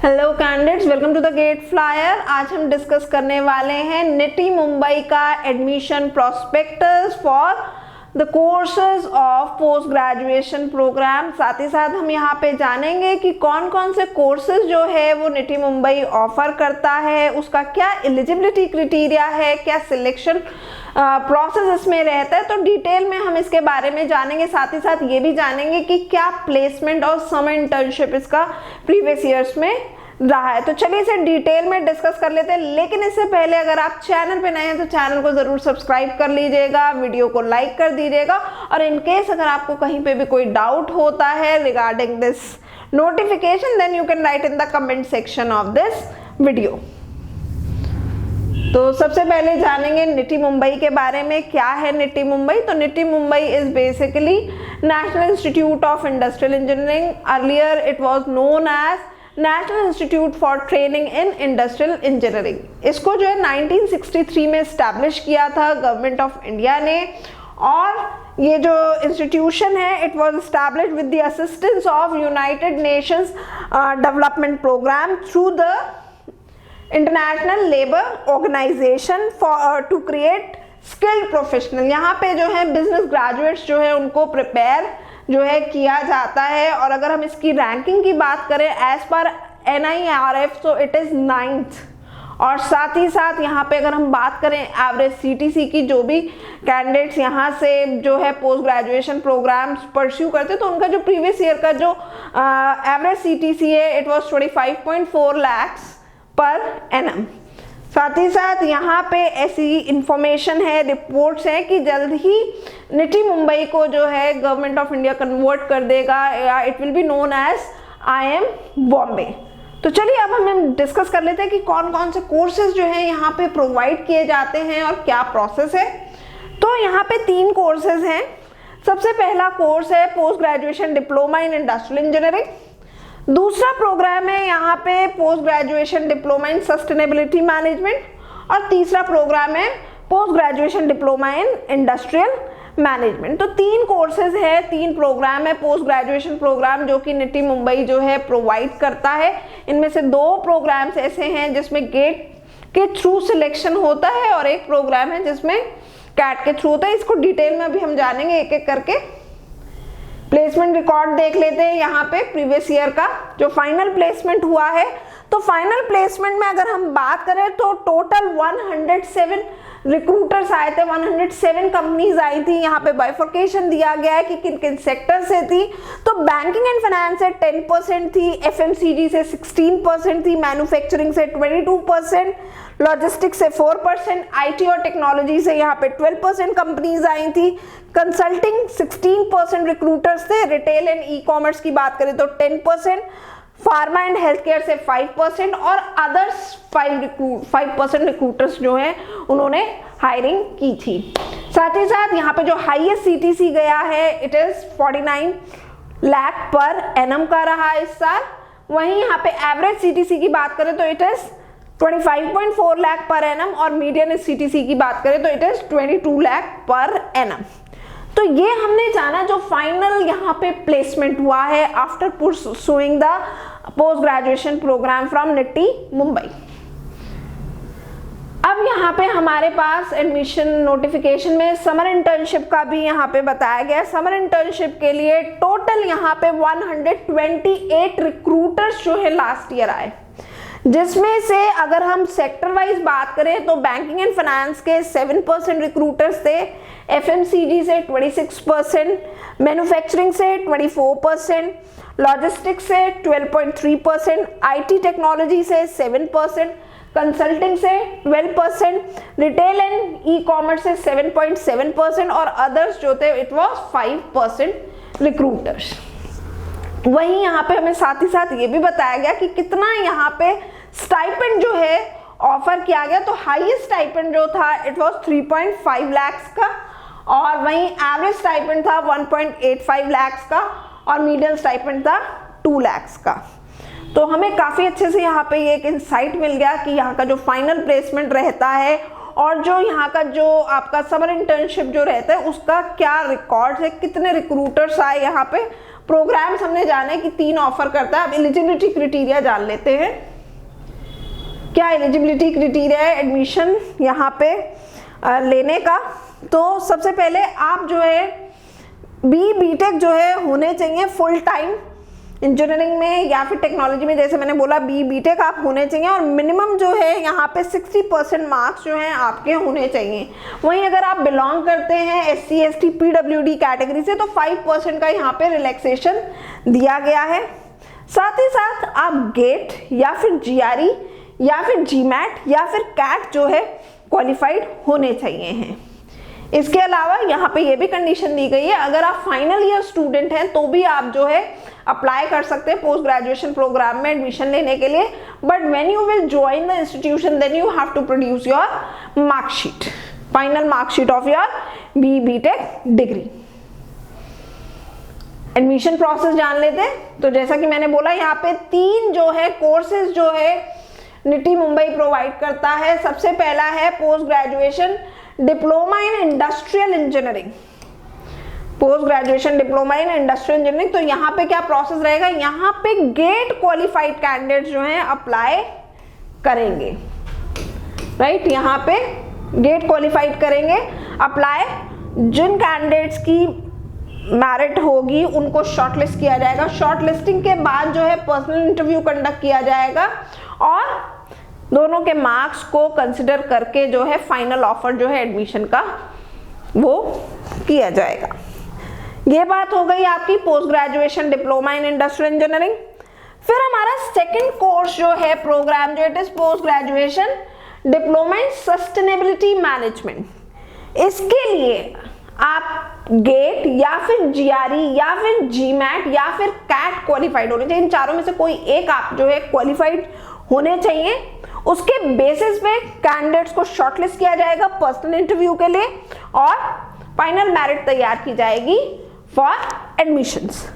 Hello candidates, welcome to the GATE flyer. आज हम discuss करने वाले हैं निटी मुंबई का admission prospectus for the courses of post graduation programme. साथ ही साथ हम यहाँ पे जानेंगे कि कौन कौन से कोर्सेज जो है वो निटी मुंबई ऑफर करता है, उसका क्या एलिजिबिलिटी क्राइटेरिया है, क्या सिलेक्शन प्रोसेस इसमें रहता है। तो डिटेल में हम इसके बारे में जानेंगे। साथ ही साथ ये भी जानेंगे कि क्या प्लेसमेंट और समर इंटर्नशिप इसका प्रीवियस ईयर्स में रहा है। तो चलिए इसे डिटेल में डिस्कस कर लेते हैं, लेकिन इससे पहले अगर आप चैनल पे नए हैं तो चैनल को जरूर सब्सक्राइब कर लीजिएगा, वीडियो को लाइक कर दीजिएगा, और इनकेस अगर आपको कहीं पे भी कोई डाउट होता है regarding this notification then you can write in the comment section of this video. तो सबसे पहले जानेंगे निटी मुंबई के बारे में। क्या है निटी मुंबई? तो NITIE Mumbai is basically National Institute of Industrial Engineering. Earlier it was known as National Institute for Training in industrial Engineering. इसको जो है 1963 में एस्टैब्लिश किया था गवर्नमेंट ऑफ इंडिया ने, और ये जो इंस्टीट्यूशन है it was established with the assistance of United Nations Development Programme through the International Labour Organization for to create skilled professional. यहाँ पे जो है बिजनेस ग्रेजुएट्स जो है उनको प्रिपेयर जो है किया जाता है। और अगर हम इसकी रैंकिंग की बात करें एज पर NIRF तो इट इज 9th। और साथ ही साथ यहाँ पे अगर हम बात करें एवरेज CTC की, जो भी कैंडिडेट्स यहाँ से जो है पोस्ट ग्रेजुएशन प्रोग्राम परस्यू करते तो उनका जो प्रीवियस ईयर का जो एवरेज CTC है it was 25.4 lakhs per annum. साथ ही साथ यहाँ पे ऐसी इंफॉर्मेशन है, रिपोर्ट्स हैं कि जल्द ही निटी मुंबई को जो है गवर्नमेंट ऑफ इंडिया कन्वर्ट कर देगा, it will be known as IIM Bombay. तो चलिए अब हम डिस्कस कर लेते हैं कि कौन कौन से कोर्सेज जो है यहाँ पे प्रोवाइड किए जाते हैं और क्या प्रोसेस है। तो यहाँ पे 3 कोर्सेज हैं। सबसे पहला कोर्स है post graduation diploma in industrial engineering. दूसरा प्रोग्राम है यहाँ पे post graduation diploma in sustainability management, और तीसरा प्रोग्राम है post graduation diploma in industrial management. तो 3 कोर्सेज है, 3 प्रोग्राम है पोस्ट ग्रेजुएशन प्रोग्राम जो कि निटी मुंबई जो है प्रोवाइड करता है। इनमें से 2 प्रोग्राम्स ऐसे हैं जिसमें गेट के थ्रू सिलेक्शन होता है, और एक प्रोग्राम है जिसमें कैट के थ्रू होता है। इसको डिटेल में अभी हम जानेंगे एक एक करके। प्लेसमेंट रिकॉर्ड देख लेते हैं। यहाँ पे प्रीवियस ईयर का जो फाइनल प्लेसमेंट हुआ है, तो फाइनल प्लेसमेंट में अगर हम बात करें तो टोटल 107 रिक्रूटर्स आए थे, 107 कंपनीज आई थी। यहाँ पे बाइफर्केशन दिया गया है कि किन किन सेक्टर से थी। तो बैंकिंग एंड फाइनेंस से 10% थी, FMCG से 16% थी, मैन्युफैक्चरिंग से 22%, लॉजिस्टिक्स से 4%, IT और टेक्नोलॉजी से यहाँ पे 12% कंपनीज आई थी, कंसल्टिंग 16% रिक्रूटर्स थे, रिटेल एंड ई-कॉमर्स की बात करें तो 10%, फार्मा एंड हेल्थ केयर से 5%, और अदर्स 5% रिक्रूटर्स जो हैं उन्होंने हायरिंग की थी। साथ ही साथ यहाँ पे जो हाईएस्ट CTC गया है it is 49 lakh per annum का रहा इस साल। वहीं यहाँ पे एवरेज CTC की बात करें तो it is 25.4 lakh per annum, और मीडियन CTC की बात करें तो it is 22 lakh per annum. तो ये हमने जाना जो फाइनल यहाँ पे प्लेसमेंट हुआ है after pursuing the post graduation programme from NITIE Mumbai. अब यहाँ पे हमारे पास एडमिशन नोटिफिकेशन में समर इंटर्नशिप का भी यहाँ पे बताया गया। समर इंटर्नशिप के लिए टोटल यहाँ पे 128 रिक्रूटर्स जो है लास्ट ईयर आए, जिसमें से अगर हम सेक्टर वाइज बात करें तो बैंकिंग एंड फाइनेंस के 7% रिक्रूटर्स थे, FMCG से 26%, मैन्युफैक्चरिंग से 24%, लॉजिस्टिक्स से 12.3%, IT टेक्नोलॉजी से 7%, कंसल्टिंग से 12%, रिटेल एंड ई-कॉमर्स से 7.7%, और अदर्स जो थे इट वाज 5% रिक्रूटर्स। वहीं यहाँ पे हमें साथ ही साथ ये भी बताया गया कि कितना यहाँ पे स्टाइपेंड जो है ऑफर किया गया। तो हाईएस्ट स्टाइपेंड जो था इट वाज 3.5 lakhs का, और वहीं एवरेज स्टाइपेंड था 1.85 lakhs का, और मीडियम स्टाइपेंड था 2 lakhs का। तो हमें काफ़ी अच्छे से यहाँ पे एक इंसाइट मिल गया कि यहाँ का जो फाइनल प्लेसमेंट रहता है और जो यहाँ का जो आपका समर इंटर्नशिप जो रहता है उसका क्या रिकॉर्ड है, कितने रिक्रूटर्स आए यहाँ पे, प्रोग्राम्स हमने जाने कि 3 ऑफर करता है। अब एलिजिबिलिटी क्राइटेरिया जान लेते हैं। क्या एलिजिबिलिटी क्राइटेरिया है एडमिशन यहाँ पे लेने का? तो सबसे पहले आप जो है बीटेक जो है होने चाहिए फुल टाइम इंजीनियरिंग में या फिर टेक्नोलॉजी में, जैसे मैंने बोला बीटेक आप होने चाहिए, और मिनिमम जो है यहाँ पे 60% मार्क्स जो हैं आपके होने चाहिए। वहीं अगर आप बिलोंग करते हैं SC ST PWD कैटेगरी से तो 5% का यहाँ पे रिलैक्सेशन दिया गया है। साथ ही साथ आप गेट या फिर GRE या फिर GMAT या फिर कैट जो है क्वालिफाइड होने चाहिए हैं। इसके अलावा यहाँ पे ये भी कंडीशन दी गई है, अगर आप फाइनल ईयर स्टूडेंट हैं तो भी आप जो है अप्लाई कर सकते हैं पोस्ट ग्रेजुएशन प्रोग्राम में एडमिशन लेने के लिए, but when you will join the institution then you have to produce your marksheet, final marksheet of your BTech degree. Admission process जान लेते हैं। तो जैसा कि मैंने बोला यहाँ पे 3 जो है कोर्सेज जो है निटी मुंबई प्रोवाइड करता है। सबसे पहला है post graduation diploma in industrial engineering, post graduation diploma in industrial engineering. तो यहाँ पे क्या प्रोसेस रहेगा, यहाँ पे गेट क्वालिफाइड कैंडिडेट जो हैं अप्लाई करेंगे, राइट। यहाँ पे गेट क्वालिफाइड करेंगे अप्लाई। जिन कैंडिडेट्स की मेरिट होगी उनको शॉर्टलिस्ट किया जाएगा। शॉर्टलिस्टिंग के बाद जो है पर्सनल इंटरव्यू कंडक्ट किया जाएगा और दोनों के मार्क्स को कंसिडर करके जो है फाइनल ऑफर जो है एडमिशन का वो किया जाएगा। ये बात हो गई आपकी post graduation diploma in industrial engineering. फिर हमारा सेकंड कोर्स जो है प्रोग्राम जो it is post graduation diploma in sustainability management. इसके लिए आप गेट या फिर GRE या फिर GMAT या फिर कैट क्वालिफाइड होने चाहिए। इन चारों में से कोई एक आप जो है क्वालिफाइड होने चाहिए। उसके बेसिस पे कैंडिडेट्स को शॉर्टलिस्ट किया जाएगा पर्सनल इंटरव्यू के लिए और फाइनल मेरिट तैयार की जाएगी फॉर एडमिशंस।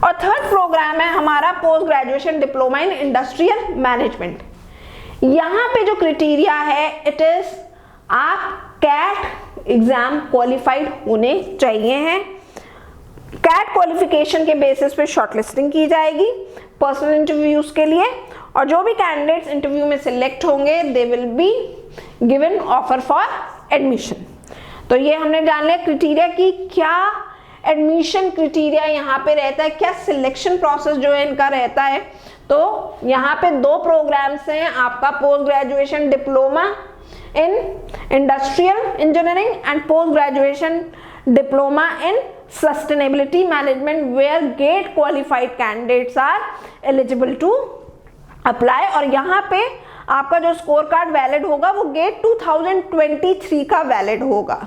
और थर्ड प्रोग्राम है हमारा post graduation diploma in industrial management. यहाँ पे जो क्राइटेरिया है इट इज आप कैट एग्जाम क्वालिफाइड होने चाहिए हैं। कैट क्वालिफिकेशन के बेसिस पे शॉर्टलिस्टिंग की जाएगी पर्सनल इंटरव्यूज के लिए, और जो भी कैंडिडेट्स इंटरव्यू में सिलेक्ट होंगे they will be given offer for admission. तो ये हमने जान लिया क्राइटेरिया की क्या एडमिशन क्राइटेरिया यहाँ पे रहता है, क्या सिलेक्शन प्रोसेस जो है इनका रहता है। तो यहाँ पे 2 प्रोग्राम्स हैं आपका post graduation diploma in industrial engineering and post graduation diploma in sustainability management where GATE qualified candidates are eligible to apply. और यहाँ पे आपका जो स्कोर कार्ड वैलिड होगा वो गेट 2023 का वैलिड होगा।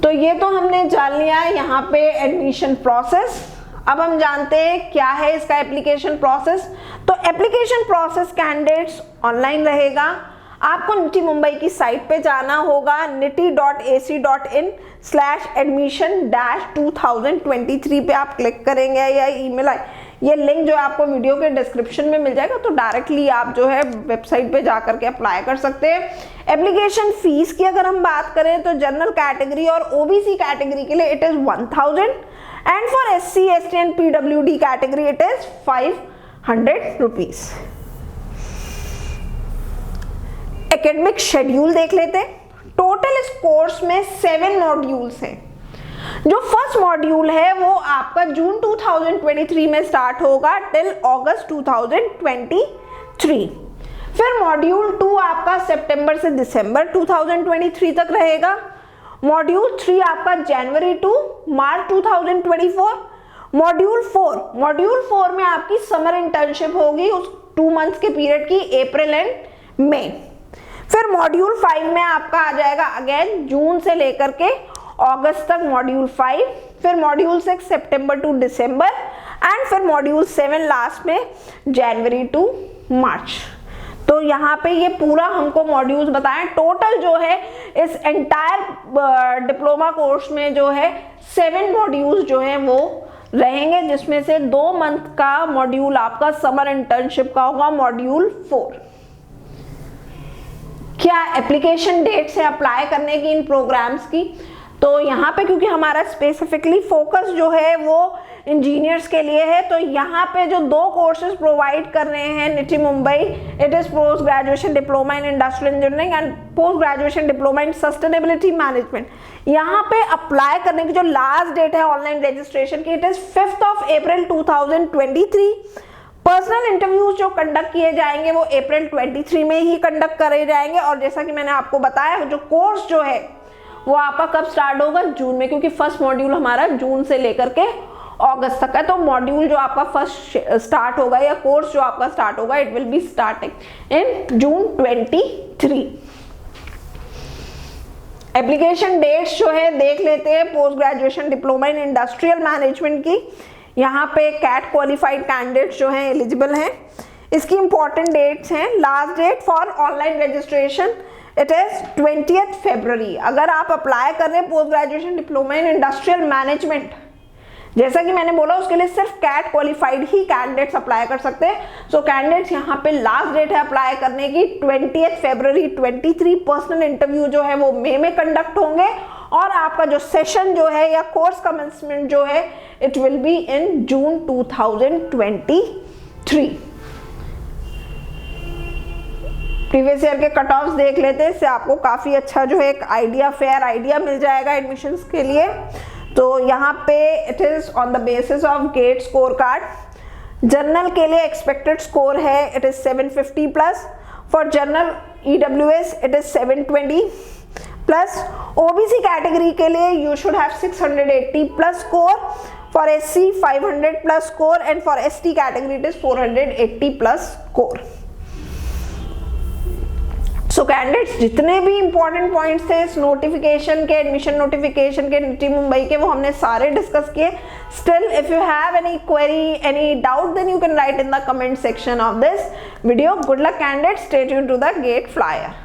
तो ये तो हमने जान लिया है यहाँ पे एडमिशन प्रोसेस। अब हम जानते हैं क्या है इसका एप्लीकेशन प्रोसेस। तो एप्लीकेशन प्रोसेस कैंडिडेट्स ऑनलाइन रहेगा। आपको निटी मुंबई की साइट पे जाना होगा niti.ac.in/admission-2023 पे आप क्लिक करेंगे या ईमेल ये लिंक जो आपको वीडियो के डिस्क्रिप्शन में मिल जाएगा, तो डायरेक्टली आप जो है वेबसाइट पे जा करके अप्लाई कर सकते हैं। एप्लीकेशन फीस की अगर हम बात करें तो जनरल कैटेगरी और OBC कैटेगरी के लिए it is 1000 and for SC ST and PWD category it is 500 rupees. Academic schedule देख लेते हैं। टोटल इस कोर्स में 7 मॉड्यूल्स हैं। जो फर्स्ट मॉड्यूल है वो आपका जून 2023 में स्टार्ट होगा टिल अगस्त 2023। फिर मॉड्यूल 2 आपका सितंबर से दिसंबर 2023 तक रहेगा। मॉड्यूल 3 आपका जनवरी टू मार्च 2024। मॉड्यूल 4 में आपकी समर इंटर्नशिप होगी उस 2 मंथ्स के पीरियड की, अप्रैल एंड मई। फिर मॉड्यूल 5 में आपका आ जाएगा अगेन जून से लेकर के अगस्त तक मॉड्यूल 5। फिर मॉड्यूल 6 सितंबर टू दिसंबर एंड फिर मॉड्यूल 7 लास्ट में जनवरी टू मार्च। तो यहाँ पे ये पूरा हमको मॉड्यूल्स बताएं। टोटल जो है इस एंटायर डिप्लोमा कोर्स में जो है 7 मॉड्यूल्स जो है वो रहेंगे, जिसमें से 2 मंथ का मॉड्यूल आपका समर इंटर्नशिप का होगा, मॉड्यूल 4। क्या एप्लीकेशन डेट्स है अप्लाई करने की इन प्रोग्राम्स की? तो यहाँ पे क्योंकि हमारा स्पेसिफिकली फोकस जो है वो इंजीनियर्स के लिए है, तो यहाँ पे जो 2 कोर्सेज प्रोवाइड कर रहे हैं NITIE Mumbai, it is post graduation diploma in industrial engineering and post graduation diploma in sustainability management. यहाँ पे अप्लाई करने की जो लास्ट डेट है ऑनलाइन रजिस्ट्रेशन की, it is 5 April 2023। Personal interviews जो कंडक्ट किए जाएंगे वो अप्रैल 23 में ही कंडक्ट करे जाएंगे। और जैसा कि मैंने आपको बताया, जो कोर्स जो है वो आपका कब स्टार्ट होगा, जून में, क्योंकि फर्स्ट मॉड्यूल हमारा जून से लेकर के अगस्त तक है। तो मॉड्यूल जो आपका फर्स्ट स्टार्ट होगा या कोर्स जो आपका स्टार्ट होगा, it will be starting in June 23। Application dates जो है देख लेते हैं post graduation diploma in industrial management की। यहाँ पे कैट क्वालिफाइड कैंडिडेट्स जो हैं एलिजिबल हैं। इसकी इंपॉर्टेंट डेट्स हैं। Last date for online registration it is 20 February. अगर आप अप्लाई कर रहे हैं post graduation diploma in industrial management, जैसा कि मैंने बोला, उसके लिए सिर्फ कैट क्वालिफाइड ही कैंडिडेट्स अप्लाई कर सकते हैं। सो कैंडिडेट्स यहाँ पे लास्ट डेट है अप्लाई करने की 20 फरवरी 23। पर्सनल इंटरव्यू जो है वो मई में कंडक्ट होंगे और आपका जो सेशन जो है या कोर्स कमेंसमेंट जो है it will be in June 2023। Previous year के कट ऑफ्स देख लेते हैं, इससे आपको काफी अच्छा जो है एक आइडिया, फेयर आइडिया मिल जाएगा एडमिशंस के लिए। तो यहाँ पे it is on the basis of GATE score card. General के लिए एक्सपेक्टेड स्कोर है it is 750 plus. For general EWS it is 720 plus. OBC category के लिए you should have 680 plus score. For SC 500 plus score and for ST category it is 480 plus score. So candidates जितने भी important points थे इस notification के, admission notification के निटी मुंबई के, वो हमने सारे डिस्कस किए। Still if you have any query, any doubt, then you can write in the comment section of this video. Good luck candidates, stay tuned to the GATE flyer.